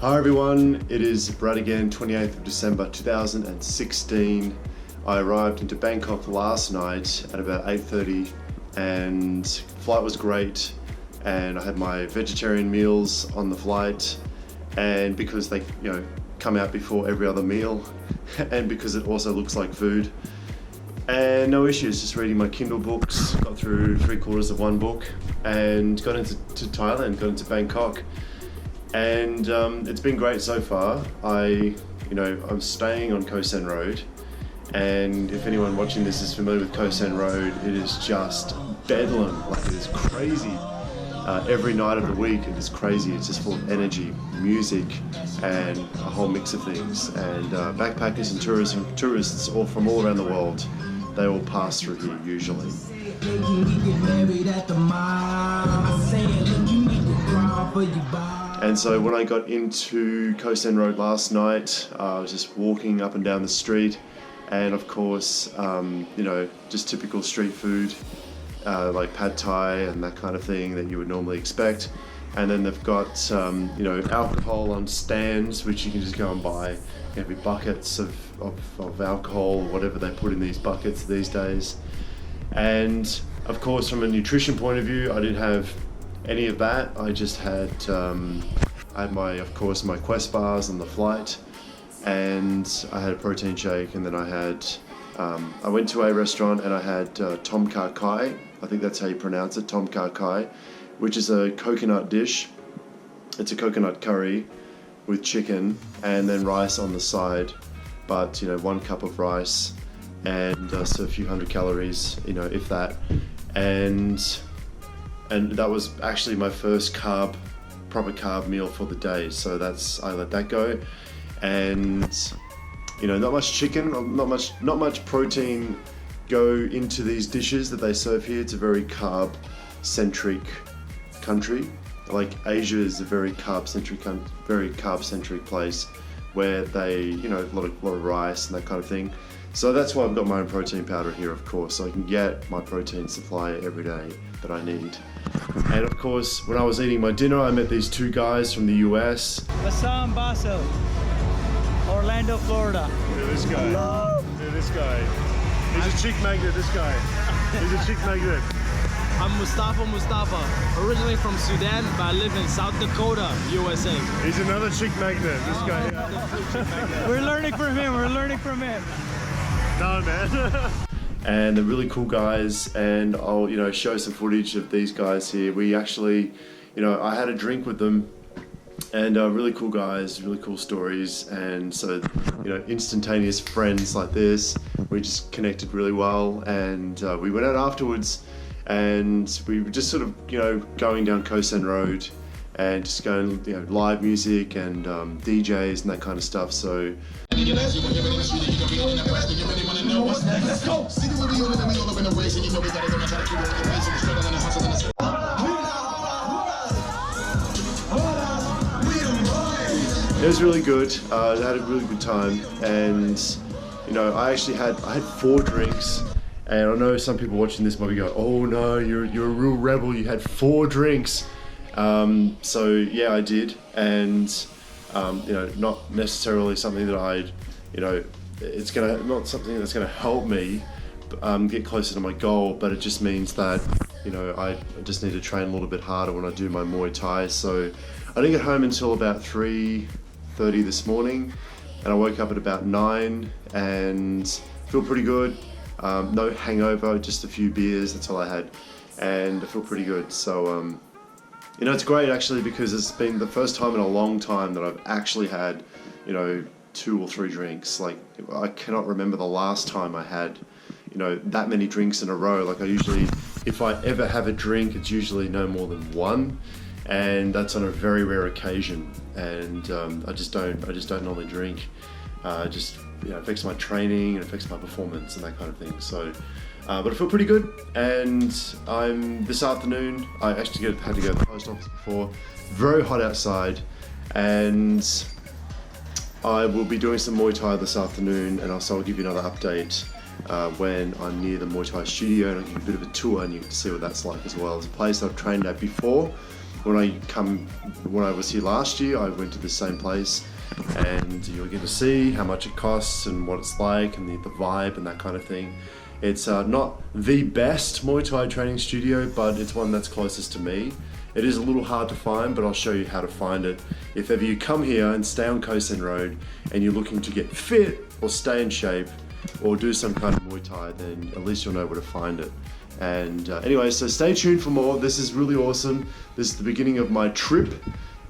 Hi everyone, it is Brad again, 28th of December 2016. I arrived into Bangkok last night at about 8:30 and flight was great, and I had my vegetarian meals on the flight, and because they come out before every other meal and because it also looks like food, and no issues, just reading my Kindle books, got through 3/4 of one book and got into Thailand, got into Bangkok. And it's been great so far. I'm staying on Koh San Road, and if anyone watching this is familiar with Koh San Road, it is just bedlam. Like, it is crazy. Every night of the week it is crazy. It's just full of energy, music, and a whole mix of things. And backpackers and tourists all from all around the world, they all pass through here usually. And so when I got into Koh San Road last night, I was just walking up and down the street, and of course, just typical street food, like pad thai and that kind of thing that you would normally expect. And then they've got, alcohol on stands, which you can just go and buy. There'll be buckets of alcohol, whatever they put in these buckets these days. And of course, from a nutrition point of view, I didn't have any of that. I just had my Quest bars on the flight, and I had a protein shake, and then I went to a restaurant and I had tom kha kai. I think that's how you pronounce it, tom kha kai, which is a coconut dish. It's a coconut curry with chicken and then rice on the side, but 1 cup of rice and so a few hundred calories, if that. And that was actually my first proper carb meal for the day. So I let that go. And not much chicken, not much protein go into these dishes that they serve here. It's a very carb-centric country. Like, Asia is a very carb-centric place where they, a lot of rice and that kind of thing. So that's why I've got my own protein powder here, of course, so I can get my protein supply every day that I need. And of course, when I was eating my dinner, I met these two guys from the US. Bassam Basel, Orlando, Florida. Look at this guy. Hello. Look at this guy. He's a chick magnet, this guy. He's a chick magnet. I'm Mustafa, originally from Sudan, but I live in South Dakota, USA. He's another chick magnet, this guy here. We're learning from him. No, man. And they're really cool guys, and I'll show some footage of these guys here. We actually, I had a drink with them, and really cool guys, really cool stories, and so instantaneous friends like this. We just connected really well, and we went out afterwards, and we were just sort of going down Koh San Road and just going live music and DJs and that kind of stuff. So it was really good. I had a really good time, and I had 4 drinks, and I know some people watching this might be going, "Oh no, you're a real rebel. You had 4 drinks." So yeah, I did, and not necessarily something that not something that's gonna help me get closer to my goal, but it just means that I just need to train a little bit harder when I do my Muay Thai. So I didn't get home until about 3:30 this morning, and I woke up at about 9 and feel pretty good. No hangover, just a few beers, that's all I had, and I feel pretty good. So it's great actually, because it's been the first time in a long time that I've actually had 2 or 3 drinks. Like, I cannot remember the last time I had that many drinks in a row. Like, I usually, if I ever have a drink, it's usually no more than 1, and that's on a very rare occasion. And I just don't normally drink. It affects my training, it affects my performance and that kind of thing. So but I feel pretty good, and this afternoon I actually had to go to the post office before. Very hot outside, and I will be doing some Muay Thai this afternoon, and also I'll give you another update when I'm near the Muay Thai studio, and I'll give you a bit of a tour and you can see what that's like as well. It's a place I've trained at before, when I was here last year, I went to the same place, and you'll get to see how much it costs and what it's like and the vibe and that kind of thing. It's not the best Muay Thai training studio, but it's one that's closest to me. It is a little hard to find, but I'll show you how to find it. If ever you come here and stay on Koh San Road and you're looking to get fit or stay in shape or do some kind of Muay Thai, then at least you'll know where to find it. And anyway, so stay tuned for more. This is really awesome. This is the beginning of my trip.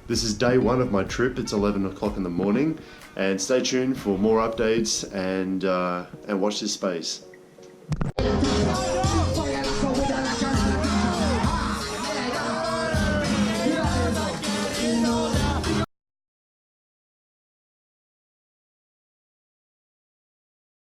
This is day 1 of my trip. It's 11 o'clock in the morning. And stay tuned for more updates and watch this space.